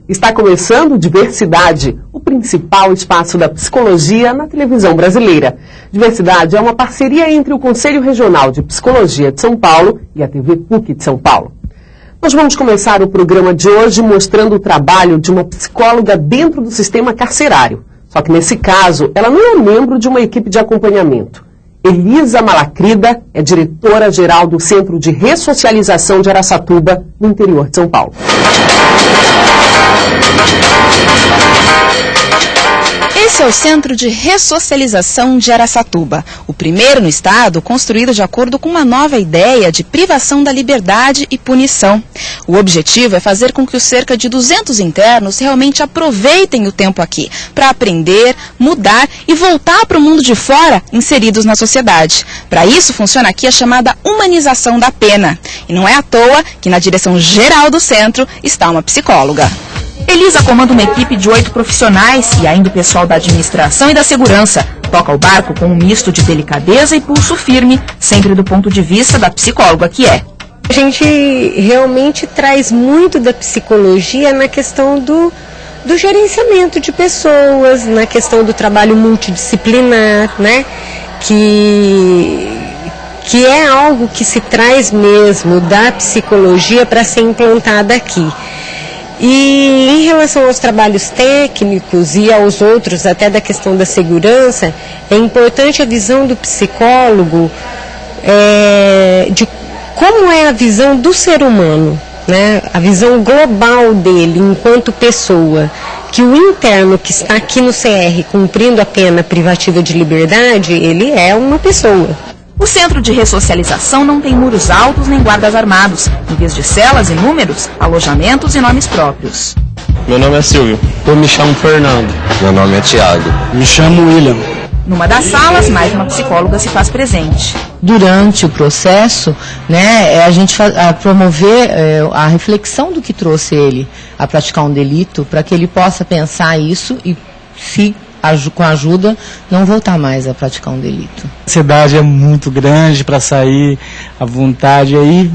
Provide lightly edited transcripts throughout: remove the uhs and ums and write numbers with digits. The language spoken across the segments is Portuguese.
Está começando Diversidade, o principal espaço da psicologia na televisão brasileira. Diversidade é uma parceria entre o Conselho Regional de Psicologia de São Paulo e a TV PUC de São Paulo. Nós vamos começar o programa de hoje mostrando o trabalho de uma psicóloga dentro do sistema carcerário. Só que nesse caso, ela não é membro de uma equipe de acompanhamento. Elisa Malacrida é diretora-geral do Centro de Ressocialização de Araçatuba, no interior de São Paulo. Esse é o Centro de Ressocialização de Araçatuba, o primeiro no estado construído de acordo com uma nova ideia de privação da liberdade e punição. O objetivo é fazer com que os cerca de 200 internos realmente aproveitem o tempo aqui para aprender, mudar e voltar para o mundo de fora inseridos na sociedade. Para isso funciona aqui a chamada humanização da pena. E não é à toa que na direção geral do centro está uma psicóloga. Elisa comanda uma equipe de 8 profissionais e ainda o pessoal da administração e da segurança. Toca o barco com um misto de delicadeza e pulso firme, sempre do ponto de vista da psicóloga que é. A gente realmente traz muito da psicologia na questão do gerenciamento de pessoas, na questão do trabalho multidisciplinar, né? Que é algo que se traz mesmo da psicologia para ser implantada aqui. E em relação aos trabalhos técnicos e aos outros, até da questão da segurança, é importante a visão do psicólogo de como é a visão do ser humano, né? A visão global dele enquanto pessoa, que o interno que está aqui no CR cumprindo a pena privativa de liberdade, ele é uma pessoa. O Centro de Ressocialização não tem muros altos nem guardas armados. Em vez de celas e números, alojamentos e nomes próprios. Meu nome é Silvio. Eu me chamo Fernando. Meu nome é Thiago. Me chamo William. Numa das salas, mais uma psicóloga se faz presente. Durante o processo, né, a gente promover a reflexão do que trouxe ele a praticar um delito, para que ele possa pensar isso e, se com a ajuda, não voltar mais a praticar um delito. A ansiedade é muito grande para sair à vontade, aí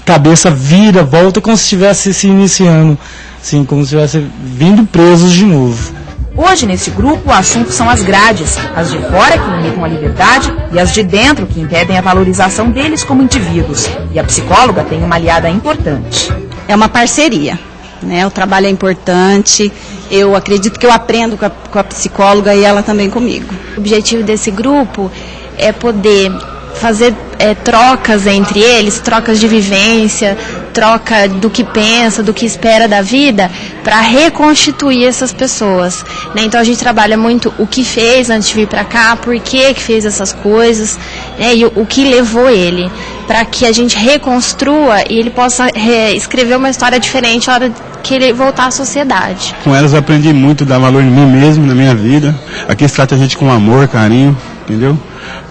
cabeça vira, volta como se estivesse se iniciando, assim, como se estivesse vindo presos de novo. Hoje, nesse grupo, o assunto são as grades, as de fora que limitam a liberdade e as de dentro que impedem a valorização deles como indivíduos. E a psicóloga tem uma aliada importante. É uma parceria, né? O trabalho é importante. Eu acredito que eu aprendo com a psicóloga e ela também comigo. O objetivo desse grupo é poder fazer trocas entre eles, trocas de vivência, troca do que pensa, do que espera da vida, para reconstituir essas pessoas, né? Então a gente trabalha muito o que fez antes de vir para cá, por que fez essas coisas, né? E o que levou ele, para que a gente reconstrua e ele possa escrever uma história diferente na hora que ele voltar à sociedade. Com elas eu aprendi muito, dar valor em mim mesmo, na minha vida. Aqui se trata a gente com amor, carinho, entendeu?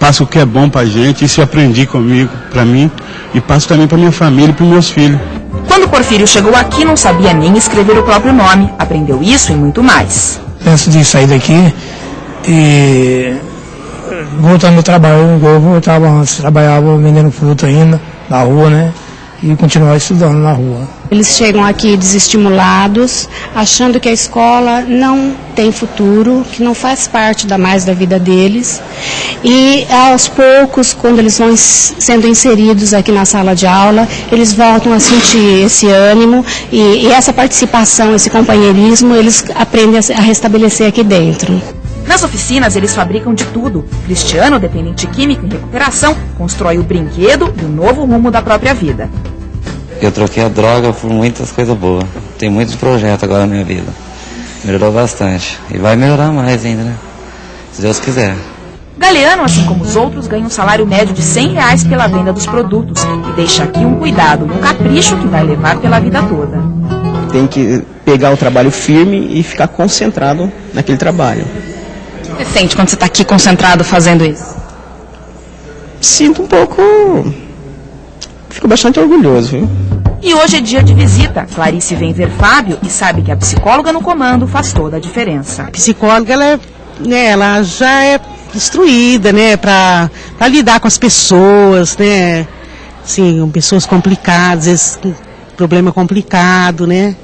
Passo o que é bom pra gente, isso eu aprendi comigo, pra mim, e passo também pra minha família e pros meus filhos. Quando Porfírio chegou aqui, não sabia nem escrever o próprio nome. Aprendeu isso e muito mais. Antes de sair daqui e voltando ao trabalho, igual eu voltava antes, trabalhava vendendo fruta ainda, na rua, né? E continuar estudando na rua. Eles chegam aqui desestimulados, achando que a escola não tem futuro, que não faz parte mais da vida deles. E aos poucos, quando eles vão sendo inseridos aqui na sala de aula, eles voltam a sentir esse ânimo e essa participação, esse companheirismo, eles aprendem a restabelecer aqui dentro. Nas oficinas, eles fabricam de tudo. Cristiano, dependente químico em recuperação, constrói o brinquedo e o novo rumo da própria vida. Eu troquei a droga por muitas coisas boas. Tem muitos projetos agora na minha vida. Melhorou bastante. E vai melhorar mais ainda, né? Se Deus quiser. Galeano, assim como os outros, ganha um salário médio de R$100 pela venda dos produtos. E deixa aqui um cuidado, um capricho que vai levar pela vida toda. Tem que pegar o trabalho firme e ficar concentrado naquele trabalho. O que você sente quando você está aqui concentrado fazendo isso? Sinto um pouco... Fico bastante orgulhoso, viu? E hoje é dia de visita. Clarice vem ver Fábio e sabe que a psicóloga no comando faz toda a diferença. A psicóloga, ela já é instruída, né, para lidar com as pessoas, né, assim, pessoas complicadas, esse problema complicado, né.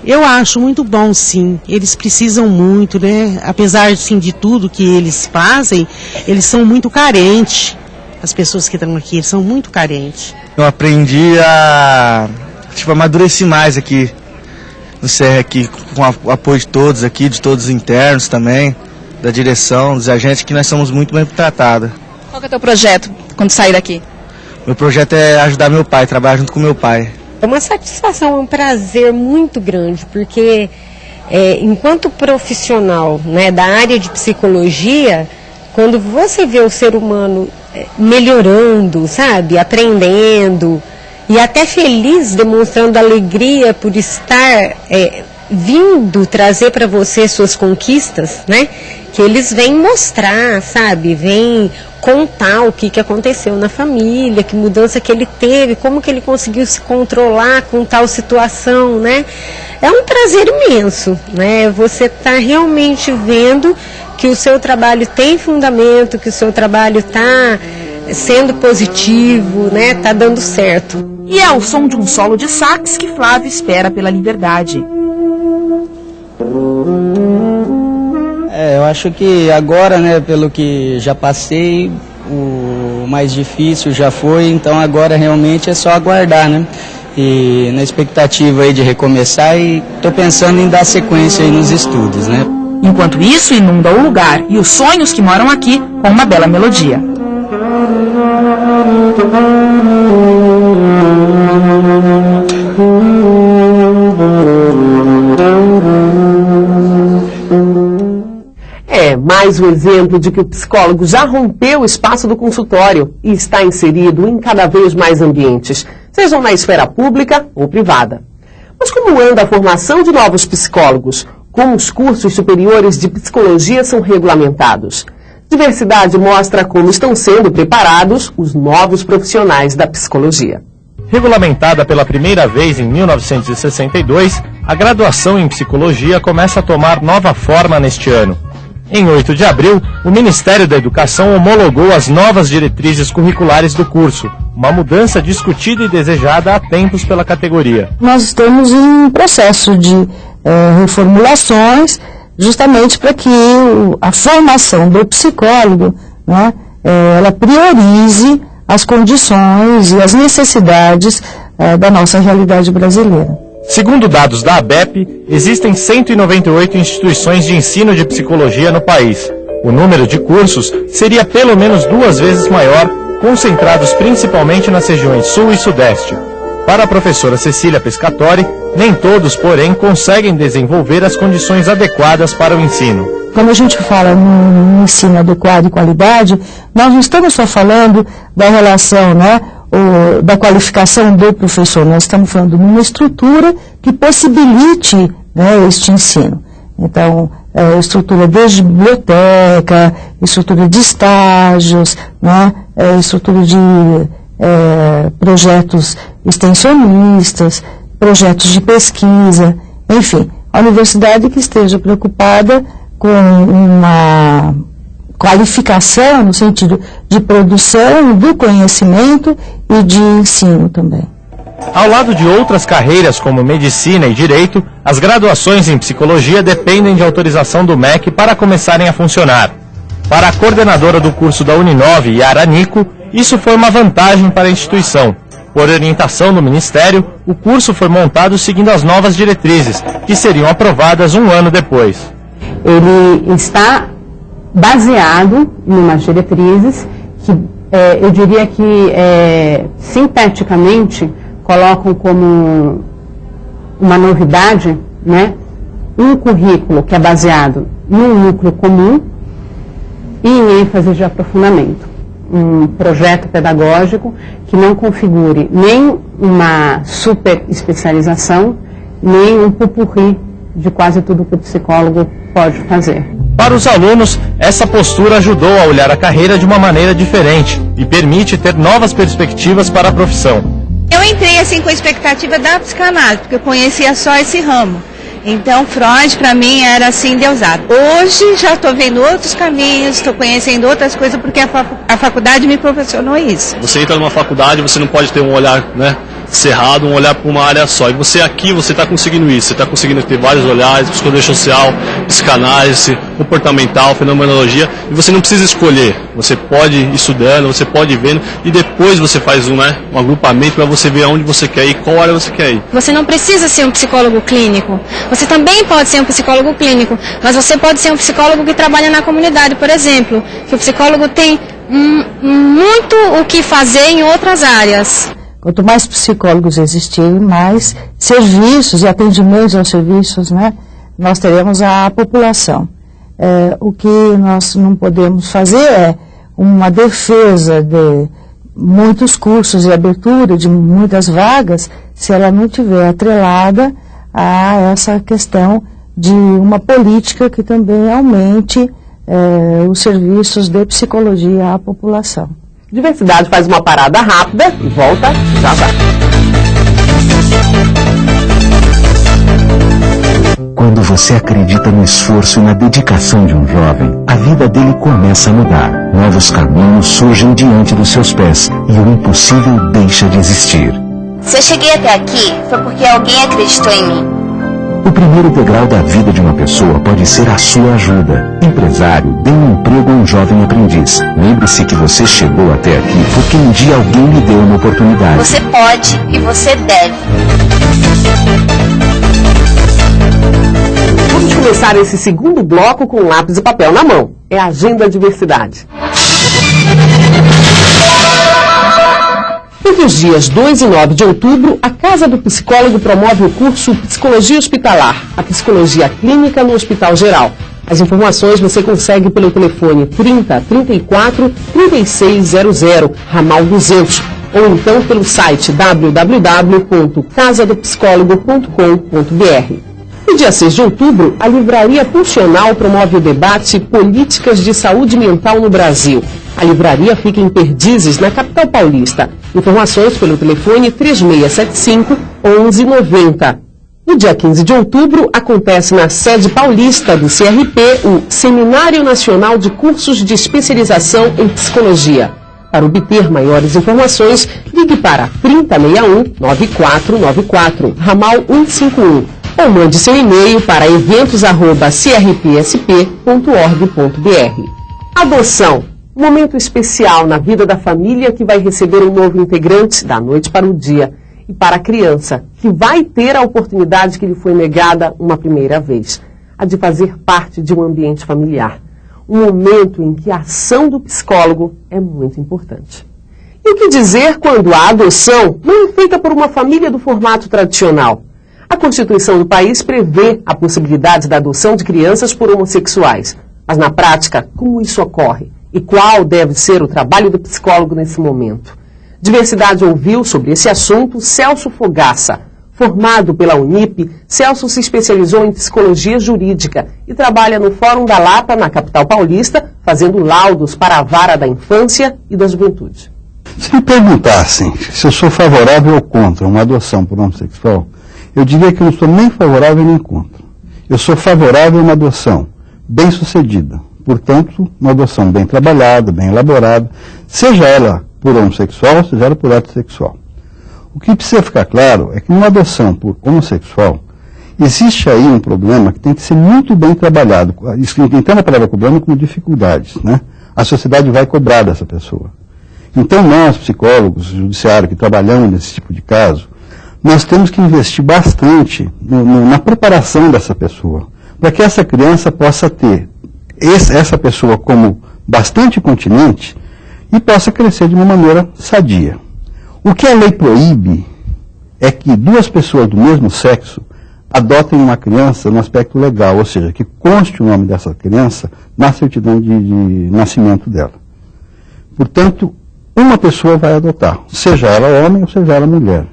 Eu acho muito bom, sim. Eles precisam muito, né? Apesar, assim, de tudo que eles fazem, eles são muito carentes. As pessoas que estão aqui são muito carentes. Eu aprendi a amadurecer mais aqui no CR, aqui, com o apoio de todos aqui, de todos os internos também, da direção, dos agentes, que nós somos muito bem tratados. Qual que é o teu projeto quando sair daqui? Meu projeto é ajudar meu pai, trabalhar junto com meu pai. É uma satisfação, é um prazer muito grande, porque enquanto profissional, né, da área de psicologia, quando você vê o ser humano melhorando, sabe, aprendendo e até feliz, demonstrando alegria por estar vindo trazer para você suas conquistas, né, que eles vêm mostrar, sabe, vêm contar o que aconteceu na família, que mudança que ele teve, como que ele conseguiu se controlar com tal situação, né? É um prazer imenso, né? Você está realmente vendo que o seu trabalho tem fundamento, que o seu trabalho está sendo positivo, né? Está dando certo. E é ao som de um solo de sax que Flávio espera pela liberdade. Eu acho que agora, né, pelo que já passei, o mais difícil já foi, então agora realmente é só aguardar, né? E na expectativa aí de recomeçar, e tô pensando em dar sequência aí nos estudos, né? Enquanto isso, inunda o lugar e os sonhos que moram aqui com uma bela melodia. Mais um exemplo de que o psicólogo já rompeu o espaço do consultório e está inserido em cada vez mais ambientes, sejam na esfera pública ou privada. Mas como anda a formação de novos psicólogos? Como os cursos superiores de psicologia são regulamentados? Diversidade mostra como estão sendo preparados os novos profissionais da psicologia. Regulamentada pela primeira vez em 1962, a graduação em psicologia começa a tomar nova forma neste ano. Em 8 de abril, o Ministério da Educação homologou as novas diretrizes curriculares do curso, uma mudança discutida e desejada há tempos pela categoria. Nós estamos em um processo de reformulações, justamente para que a formação do psicólogo, né, ela priorize as condições e as necessidades da nossa realidade brasileira. Segundo dados da ABEP, existem 198 instituições de ensino de psicologia no país. O número de cursos seria pelo menos 2 vezes maior, concentrados principalmente nas regiões Sul e Sudeste. Para a professora Cecília Pescatori, nem todos, porém, conseguem desenvolver as condições adequadas para o ensino. Quando a gente fala no ensino adequado e qualidade, nós não estamos só falando da relação, né, da qualificação do professor, nós estamos falando de uma estrutura que possibilite, né, este ensino. Então, estrutura desde biblioteca, estrutura de estágios, né, estrutura de projetos extensionistas, projetos de pesquisa, enfim, a universidade que esteja preocupada com uma qualificação no sentido de produção do conhecimento e de ensino também. Ao lado de outras carreiras como medicina e direito, as graduações em psicologia dependem de autorização do MEC para começarem a funcionar. Para a coordenadora do curso da Uninove, Yara Nico, isso foi uma vantagem para a instituição. Por orientação do Ministério, o curso foi montado seguindo as novas diretrizes, que seriam aprovadas 1 ano depois. Ele está baseado em umas diretrizes que eu diria que sinteticamente colocam como uma novidade, né, um currículo que é baseado num núcleo comum e em ênfase de aprofundamento. Um projeto pedagógico que não configure nem uma super especialização, nem um pupurri de quase tudo que o psicólogo pode fazer. Para os alunos, essa postura ajudou a olhar a carreira de uma maneira diferente e permite ter novas perspectivas para a profissão. Eu entrei assim com a expectativa da psicanálise, porque eu conhecia só esse ramo. Então, Freud, para mim, era assim, deusado. Hoje, já estou vendo outros caminhos, estou conhecendo outras coisas, porque a faculdade me proporcionou isso. Você entra numa faculdade, você não pode ter um olhar, né, cerrado, um olhar para uma área só. E você aqui, você está conseguindo isso, você está conseguindo ter vários olhares, psicologia social, psicanálise, comportamental, fenomenologia, e você não precisa escolher. Você pode ir estudando, você pode ir vendo, e depois você faz um agrupamento para você ver aonde você quer ir, qual área você quer ir. Você não precisa ser um psicólogo clínico. Você também pode ser um psicólogo clínico, mas você pode ser um psicólogo que trabalha na comunidade, por exemplo, que o psicólogo tem muito o que fazer em outras áreas. Quanto mais psicólogos existirem, mais serviços e atendimentos aos serviços, né, nós teremos a população. O que nós não podemos fazer é uma defesa de muitos cursos e abertura de muitas vagas se ela não estiver atrelada a essa questão de uma política que também aumente os serviços de psicologia à população. Diversidade faz uma parada rápida e volta já já. Quando você acredita no esforço e na dedicação de um jovem, a vida dele começa a mudar. Novos caminhos surgem diante dos seus pés e o impossível deixa de existir. Se eu cheguei até aqui, foi porque alguém acreditou em mim. O primeiro degrau da vida de uma pessoa pode ser a sua ajuda. Empresário, dê um emprego a um jovem aprendiz. Lembre-se que você chegou até aqui porque um dia alguém lhe deu uma oportunidade. Você pode e você deve. Vamos começar esse segundo bloco com lápis e papel na mão. É a Agenda Diversidade. Entre os dias 2 e 9 de outubro, a Casa do Psicólogo promove o curso Psicologia Hospitalar, a Psicologia Clínica no Hospital Geral. As informações você consegue pelo telefone 30 34 3600, ramal 200, ou então pelo site www.casadopsicólogo.com.br. No dia 6 de outubro, a Livraria Funcional promove o debate Políticas de Saúde Mental no Brasil. A livraria fica em Perdizes, na capital paulista. Informações pelo telefone 3675-1190. No dia 15 de outubro, acontece na sede paulista do CRP o Seminário Nacional de Cursos de Especialização em Psicologia. Para obter maiores informações, ligue para 3061-9494, ramal 151, ou mande seu e-mail para eventos@crpsp.org.br. Adoção. Um momento especial na vida da família que vai receber um novo integrante da noite para o dia. E para a criança, que vai ter a oportunidade que lhe foi negada uma primeira vez. A de fazer parte de um ambiente familiar. Um momento em que a ação do psicólogo é muito importante. E o que dizer quando a adoção não é feita por uma família do formato tradicional? A Constituição do país prevê a possibilidade da adoção de crianças por homossexuais. Mas na prática, como isso ocorre? E qual deve ser o trabalho do psicólogo nesse momento? Diversidade ouviu sobre esse assunto Celso Fogaça. Formado pela Unip, Celso se especializou em psicologia jurídica e trabalha no Fórum da Lapa, na capital paulista, fazendo laudos para a vara da infância e da juventude. Se me perguntassem se eu sou favorável ou contra uma adoção por homossexual, eu diria que eu não sou nem favorável nem contra. Eu sou favorável a uma adoção bem-sucedida. Portanto, uma adoção bem trabalhada, bem elaborada, seja ela por homossexual, seja ela por heterossexual. O que precisa ficar claro é que numa adoção por homossexual, existe aí um problema que tem que ser muito bem trabalhado, entendo a palavra problema como dificuldades, né? A sociedade vai cobrar dessa pessoa. Então nós, psicólogos, judiciário, que trabalhamos nesse tipo de caso, nós temos que investir bastante na preparação dessa pessoa, para que essa criança possa ter essa pessoa como bastante continente e possa crescer de uma maneira sadia. O que a lei proíbe é que duas pessoas do mesmo sexo adotem uma criança no aspecto legal, ou seja, que conste o nome dessa criança na certidão de nascimento dela. Portanto, uma pessoa vai adotar, seja ela homem ou seja ela mulher.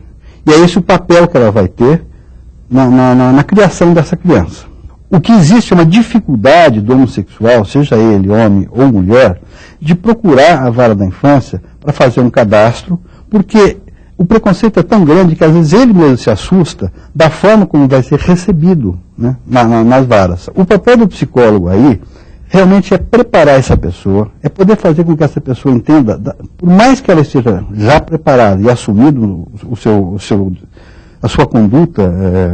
E é esse o papel que ela vai ter na criação dessa criança. O que existe é uma dificuldade do homossexual, seja ele homem ou mulher, de procurar a vara da infância para fazer um cadastro, porque o preconceito é tão grande que às vezes ele mesmo se assusta da forma como vai ser recebido, né, nas varas. O papel do psicólogo aí realmente é preparar essa pessoa, é poder fazer com que essa pessoa entenda, por mais que ela esteja já preparada e assumido a sua conduta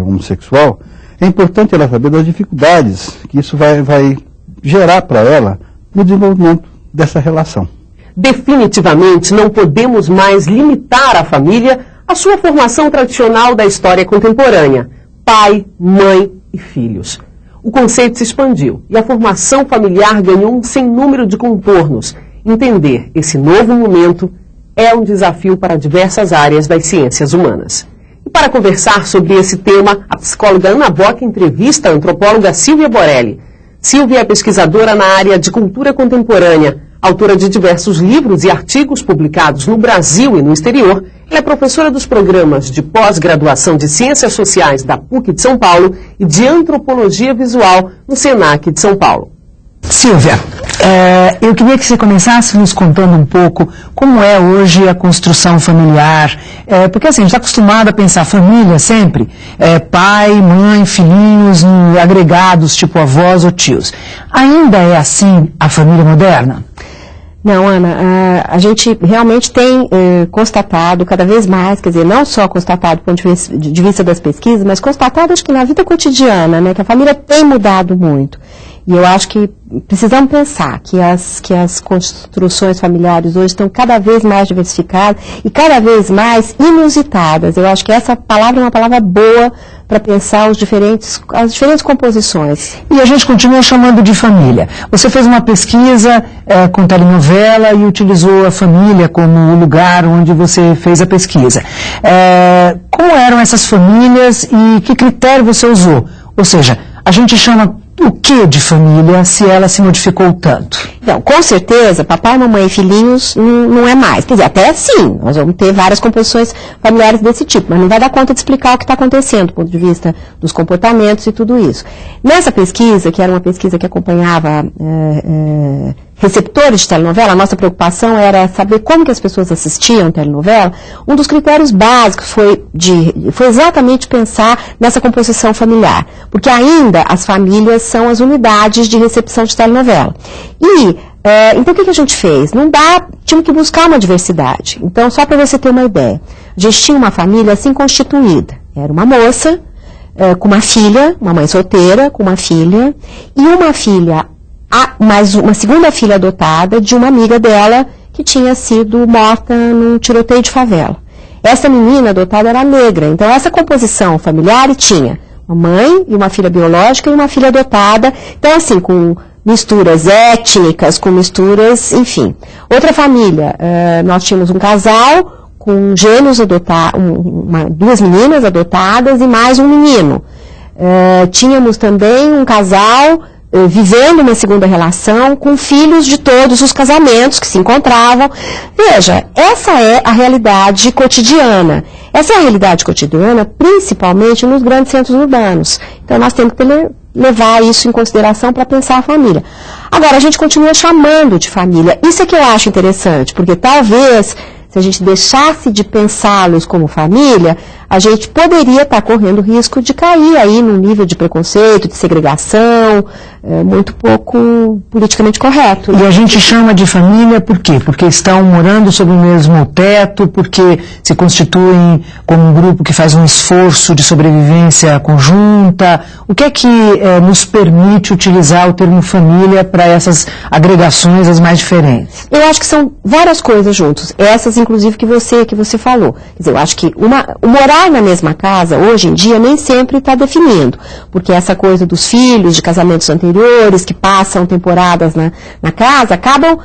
homossexual, é importante ela saber das dificuldades que isso vai gerar para ela no desenvolvimento dessa relação. Definitivamente não podemos mais limitar a família à sua formação tradicional da história contemporânea: pai, mãe e filhos. O conceito se expandiu e a formação familiar ganhou um sem número de contornos. Entender esse novo momento é um desafio para diversas áreas das ciências humanas. E para conversar sobre esse tema, a psicóloga Ana Bock entrevista a antropóloga Silvia Borelli. Silvia é pesquisadora na área de cultura contemporânea, autora de diversos livros e artigos publicados no Brasil e no exterior. Ela é professora dos programas de pós-graduação de Ciências Sociais da PUC de São Paulo e de Antropologia Visual no SENAC de São Paulo. Silvia, eu queria que você começasse nos contando um pouco como é hoje a construção familiar, porque assim, a gente está acostumado a pensar família sempre, pai, mãe, filhinhos, agregados, tipo avós ou tios. Ainda é assim a família moderna? Não, Ana, a gente realmente tem constatado cada vez mais, quer dizer, não só constatado do ponto de vista das pesquisas, mas constatado acho que na vida cotidiana, né, que a família tem mudado muito. E eu acho que precisamos pensar que as construções familiares hoje estão cada vez mais diversificadas e cada vez mais inusitadas. Eu acho que essa palavra é uma palavra boa para pensar as diferentes composições. E a gente continua chamando de família. Você fez uma pesquisa com telenovela e utilizou a família como o lugar onde você fez a pesquisa. Como eram essas famílias e que critério você usou? Ou seja, a gente chama o que de família se ela se modificou tanto? Não, com certeza, papai, mamãe e filhinhos não é mais. Quer dizer, até sim, nós vamos ter várias composições familiares desse tipo, mas não vai dar conta de explicar o que está acontecendo do ponto de vista dos comportamentos e tudo isso. Nessa pesquisa, que era uma pesquisa que acompanhava receptores de telenovela, a nossa preocupação era saber como que as pessoas assistiam telenovela. Um dos critérios básicos foi exatamente pensar nessa composição familiar, porque ainda as famílias são as unidades de recepção de telenovela. E, então o que a gente fez? Tínhamos que buscar uma diversidade. Então, só para você ter uma ideia, a gente tinha uma família assim constituída. Era uma moça com uma filha, uma mãe solteira com uma filha, e uma filha mais uma segunda filha adotada de uma amiga dela que tinha sido morta num tiroteio de favela. Essa menina adotada era negra, então essa composição familiar tinha uma mãe e uma filha biológica e uma filha adotada, então assim, com misturas étnicas, com misturas, enfim. Outra família, nós tínhamos um casal com gêmeos adotados, duas meninas adotadas e mais um menino. Tínhamos também um casal vivendo uma segunda relação com filhos de todos os casamentos que se encontravam. Veja, essa é a realidade cotidiana. Essa é a realidade cotidiana, principalmente nos grandes centros urbanos. Então, nós temos que levar isso em consideração para pensar a família. Agora, a gente continua chamando de família. Isso é que eu acho interessante, porque talvez, se a gente deixasse de pensá-los como família, a gente poderia estar correndo risco de cair aí num nível de preconceito, de segregação, muito pouco politicamente correto. E a gente chama de família por quê? Porque estão morando sob o mesmo teto, porque se constituem como um grupo que faz um esforço de sobrevivência conjunta. O que é que nos permite utilizar o termo família para essas agregações as mais diferentes? Eu acho que são várias coisas juntas. Essas, inclusive, que você falou. Quer dizer, eu acho que o morar na mesma casa, hoje em dia, nem sempre está definindo, porque essa coisa dos filhos de casamentos anteriores, que passam temporadas na casa, acabam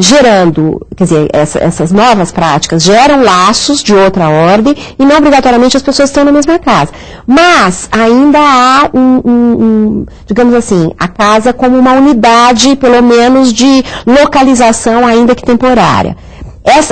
gerando, quer dizer, essas novas práticas geram laços de outra ordem e não obrigatoriamente as pessoas estão na mesma casa. Mas ainda há digamos assim, a casa como uma unidade, pelo menos, de localização, ainda que temporária.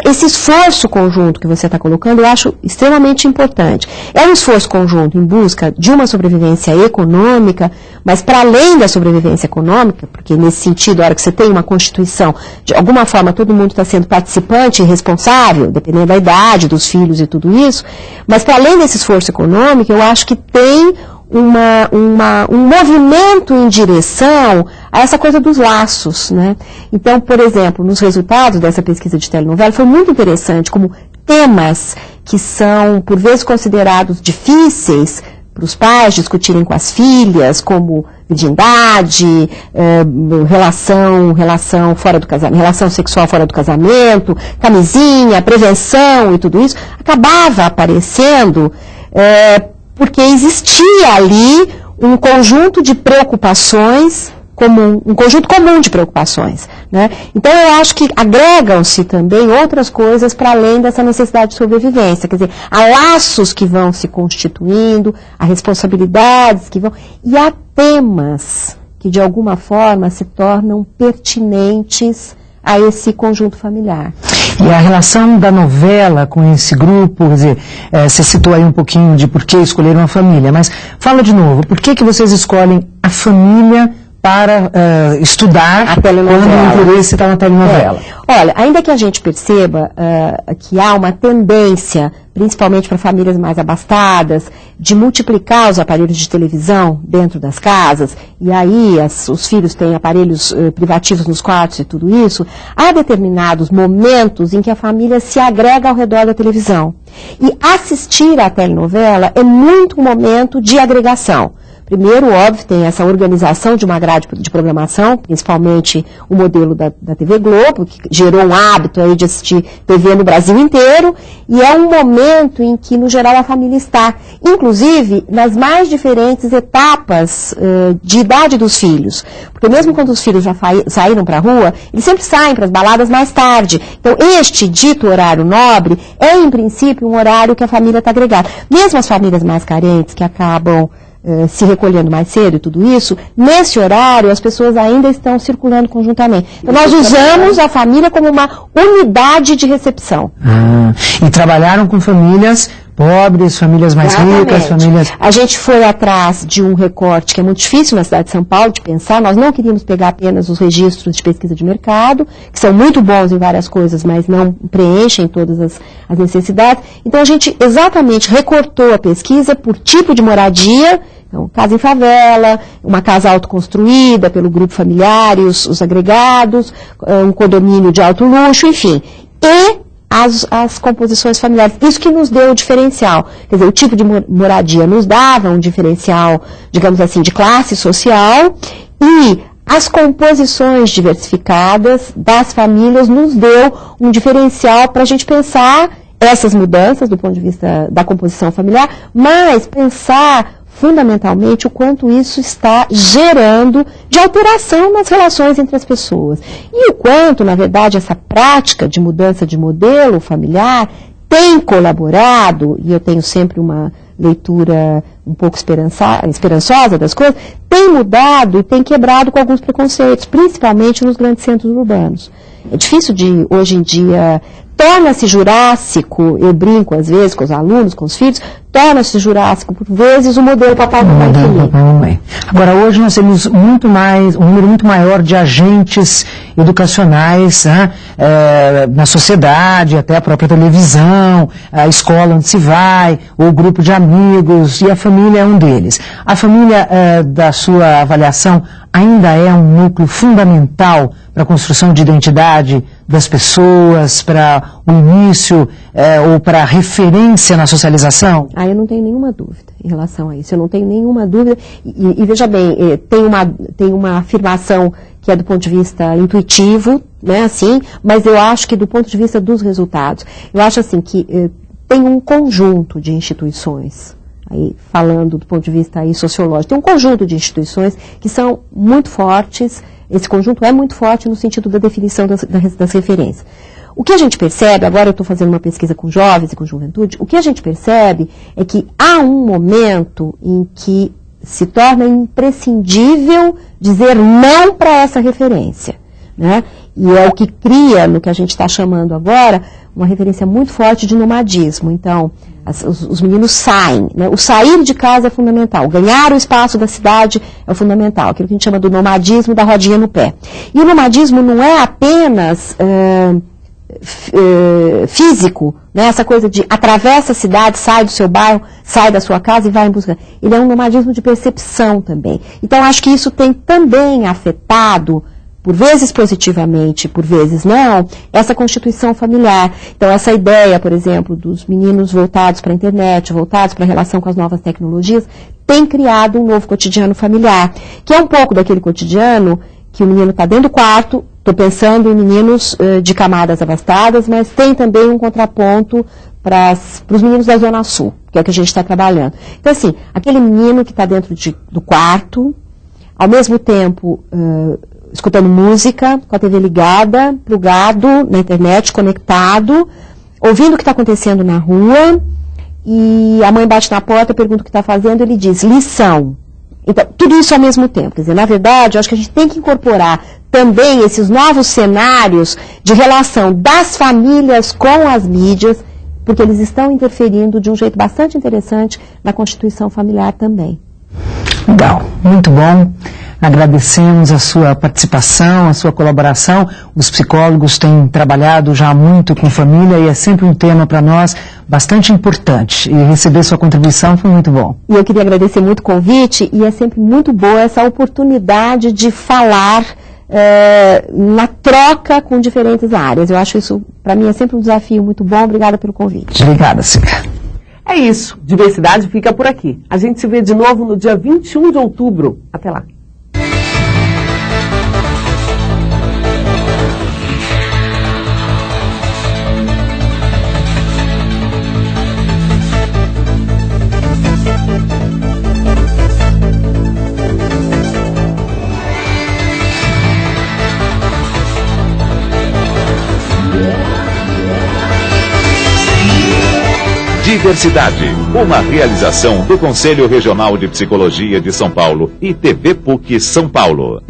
Esse esforço conjunto que você está colocando, eu acho extremamente importante. É um esforço conjunto em busca de uma sobrevivência econômica, mas para além da sobrevivência econômica, porque nesse sentido, a hora que você tem uma constituição, de alguma forma todo mundo está sendo participante e responsável, dependendo da idade, dos filhos e tudo isso, mas para além desse esforço econômico, eu acho que tem um movimento em direção a essa coisa dos laços, né? Então, por exemplo, nos resultados dessa pesquisa de telenovela, foi muito interessante como temas que são, por vezes, considerados difíceis para os pais discutirem com as filhas, como virgindade, relação fora do casamento, relação sexual fora do casamento, camisinha, prevenção e tudo isso, acabava aparecendo porque existia ali um conjunto de preocupações comum, um conjunto comum de preocupações, né? Então eu acho que agregam-se também outras coisas para além dessa necessidade de sobrevivência, quer dizer, há laços que vão se constituindo, há responsabilidades que vão, e há temas que de alguma forma se tornam pertinentes a esse conjunto familiar. E a relação da novela com esse grupo, quer dizer, você citou aí um pouquinho de por que escolheram a família, mas fala de novo, por que vocês escolhem a família para estudar quando o interesse está na telenovela? Olha, ainda que a gente perceba que há uma tendência, principalmente para famílias mais abastadas, de multiplicar os aparelhos de televisão dentro das casas, e aí os filhos têm aparelhos privativos nos quartos e tudo isso, há determinados momentos em que a família se agrega ao redor da televisão. E assistir à telenovela é muito um momento de agregação. Primeiro, óbvio, tem essa organização de uma grade de programação, principalmente o modelo da TV Globo, que gerou um hábito aí de assistir TV no Brasil inteiro, e é um momento em que, no geral, a família está, inclusive, nas mais diferentes etapas de idade dos filhos. Porque mesmo quando os filhos já saíram para a rua, eles sempre saem para as baladas mais tarde. Então, este dito horário nobre é, em princípio, um horário que a família está agregada. Mesmo as famílias mais carentes, que acabam se recolhendo mais cedo e tudo isso, nesse horário as pessoas ainda estão circulando conjuntamente. Então nós usamos a família como uma unidade de recepção. E trabalharam com famílias pobres, famílias mais ricas, famílias... A gente foi atrás de um recorte que é muito difícil na cidade de São Paulo de pensar. Nós não queríamos pegar apenas os registros de pesquisa de mercado, que são muito bons em várias coisas, mas não preenchem todas as necessidades. Então a gente exatamente recortou a pesquisa por tipo de moradia. Então, casa em favela, uma casa autoconstruída pelo grupo familiar e os agregados, um condomínio de alto luxo, enfim. E as composições familiares. Isso que nos deu o diferencial. Quer dizer, o tipo de moradia nos dava um diferencial, digamos assim, de classe social, e as composições diversificadas das famílias nos deu um diferencial para a gente pensar essas mudanças do ponto de vista da composição familiar, mas pensar fundamentalmente o quanto isso está gerando de alteração nas relações entre as pessoas. E o quanto, na verdade, essa prática de mudança de modelo familiar tem colaborado, e eu tenho sempre uma leitura um pouco esperançosa das coisas, tem mudado e tem quebrado com alguns preconceitos, principalmente nos grandes centros urbanos. É difícil de, hoje em dia, torna-se jurássico, eu brinco às vezes com os alunos, com os filhos, torna-se jurássico, por vezes, o modelo papai e mamãe. Agora, hoje nós temos um número muito maior de agentes educacionais, né, na sociedade, até a própria televisão, a escola onde se vai, ou o grupo de amigos, e a família é um deles. A família, da sua avaliação, ainda é um núcleo fundamental para a construção de identidade das pessoas, para o início ou para a referência na socialização? Eu não tenho nenhuma dúvida em relação a isso. Eu não tenho nenhuma dúvida. E veja bem, tem uma afirmação que é do ponto de vista intuitivo, né, assim, mas eu acho que do ponto de vista dos resultados, eu acho assim que tem um conjunto de instituições, aí, falando do ponto de vista aí sociológico, tem um conjunto de instituições que são muito fortes. Esse conjunto é muito forte no sentido da definição das referências. O que a gente percebe, agora eu estou fazendo uma pesquisa com jovens e com juventude, o que a gente percebe é que há um momento em que se torna imprescindível dizer não para essa referência, né? E é o que cria, no que a gente está chamando agora, uma referência muito forte de nomadismo. Então, os meninos saem, né? O sair de casa é fundamental, ganhar o espaço da cidade é o fundamental, aquilo que a gente chama do nomadismo da rodinha no pé. E o nomadismo não é apenas físico, né? Essa coisa de atravessa a cidade, sai do seu bairro, sai da sua casa e vai em busca. Ele é um nomadismo de percepção também. Então, acho que isso tem também afetado, por vezes positivamente, por vezes não, essa constituição familiar. Então, essa ideia, por exemplo, dos meninos voltados para a internet, voltados para a relação com as novas tecnologias, tem criado um novo cotidiano familiar, que é um pouco daquele cotidiano que o menino está dentro do quarto. Estou pensando em meninos de camadas abastadas, mas tem também um contraponto para os meninos da Zona Sul, que é o que a gente está trabalhando. Então, assim, aquele menino que está dentro do quarto, ao mesmo tempo escutando música, com a TV ligada, plugado na internet, conectado, ouvindo o que está acontecendo na rua, e a mãe bate na porta, pergunta o que está fazendo, ele diz, lição. Então, tudo isso ao mesmo tempo. Quer dizer, na verdade, eu acho que a gente tem que incorporar também esses novos cenários de relação das famílias com as mídias, porque eles estão interferindo de um jeito bastante interessante na constituição familiar também. Legal, muito bom. Agradecemos a sua participação, a sua colaboração. Os psicólogos têm trabalhado já muito com família e é sempre um tema para nós bastante importante. E receber sua contribuição foi muito bom. E eu queria agradecer muito o convite e é sempre muito boa essa oportunidade de falar na troca com diferentes áreas. Eu acho isso, para mim, é sempre um desafio muito bom. Obrigada pelo convite. Obrigada, Silvia. É isso. Diversidade fica por aqui. A gente se vê de novo no dia 21 de outubro. Até lá. Diversidade, uma realização do Conselho Regional de Psicologia de São Paulo e TV PUC São Paulo.